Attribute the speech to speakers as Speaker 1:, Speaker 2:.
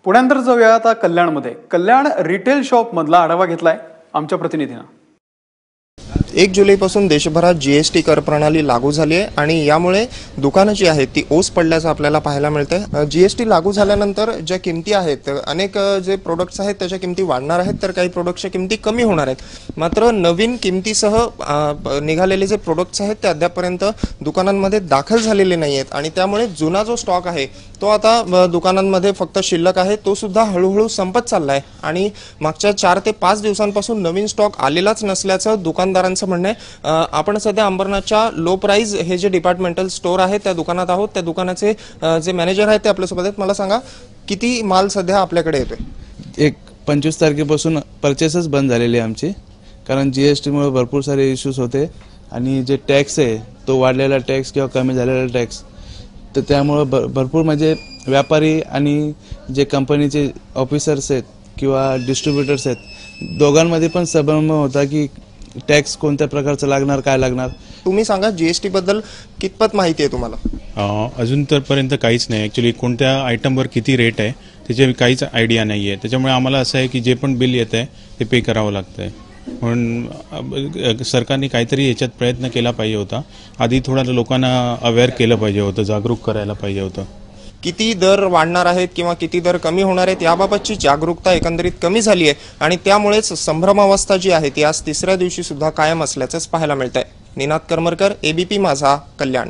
Speaker 1: पुण्यानंतर जाऊया आता कल्याणमध्ये. कल्याण रिटेल शॉप मधला आढावा घेतलाय आमच्या प्रतिनिधीनं.
Speaker 2: 1 जुलैपासून देशभरात जीएसटी कर प्रणाली लागू झाली आहे आणि यामुळे दुकानं जी आहेत ती ओस पडल्याचं आपल्याला पाहायला मिळतंय. जीएसटी लागू झाल्यानंतर ज्या किमती आहेत, अनेक जे प्रोडक्ट्स आहेत त्याच्या किमती वाढणार आहेत, तर काही प्रोडक्ट्सच्या किमती कमी होणार आहेत. मात्र नवीन किमतीसह निघालेले जे प्रोडक्ट्स आहेत ते अद्यापपर्यंत दुकानांमध्ये दाखल झालेले नाही आहेत आणि त्यामुळे जुना जो स्टॉक आहे तो आता दुकानांमध्ये फक्त शिल्लक आहे, तो सुद्धा हळूहळू संपत चाललाय आणि मागच्या 4 ते 5 दिवसांपासून नवीन स्टॉक आलेलाच नसल्याचं दुकानदारांचं म्हणणं आहे. आपण सध्या अंबरनाथच्या लो प्राइस हे जे डिपार्टमेंटल स्टोर आहे त्या दुकानात आहोत. त्या दुकानाचे जे मॅनेजर आहेत ते आपल्यासोबत आहेत. मला सांगा, किती माल सध्या आपल्याकडे येतोय?
Speaker 3: 25 तारखेपासून परचेसच बंद झालेली आहे आमची, कारण जीएसटीमुळे भरपूर सारे इश्यूज होते आणि जे टॅक्स आहे तो वाढलेला टॅक्स किंवा कमी झालेला टॅक्स, तर त्यामुळे भरपूर म्हणजे व्यापारी आणि जे कंपनीचे ऑफिसर्स आहेत किंवा डिस्ट्रीब्युटर्स आहेत दोघांमध्ये पण समन्वय होता की टॅक्स कोणत्या प्रकारचा लागणार, काय लागणार.
Speaker 2: तुम्ही सांगा, जीएसटी बद्दल कितपत माहिती आहे तुम्हाला?
Speaker 4: अजून तरपर्यंत काहीच नाही. ॲक्च्युली कोणत्या आयटमवर किती रेट आहे त्याची काहीच आयडिया नाही आहे. त्याच्यामुळे आम्हाला असं आहे की जे पण बिल येत आहे ते पे करावं लागतं आहे. म्हणून सरकारने काहीतरी याच्यात प्रयत्न केला पाहिजे होता. आधी थोडा लोकांना अवेअर केलं पाहिजे होतं, जागरूक करायला पाहिजे होतं.
Speaker 2: किती दर वाढणार आहेत किंवा किती दर कमी होणार आहेत याबाबतची जागरूकता एकंदरीत कमी झाली आहे आणि त्यामुळेच संभ्रमावस्था जी आहे ती आज 3ऱ्या दिवशी सुद्धा कायम असल्याचंच पाहायला मिळतंय. निनाद करमरकर, एबीपी माझा, कल्याण.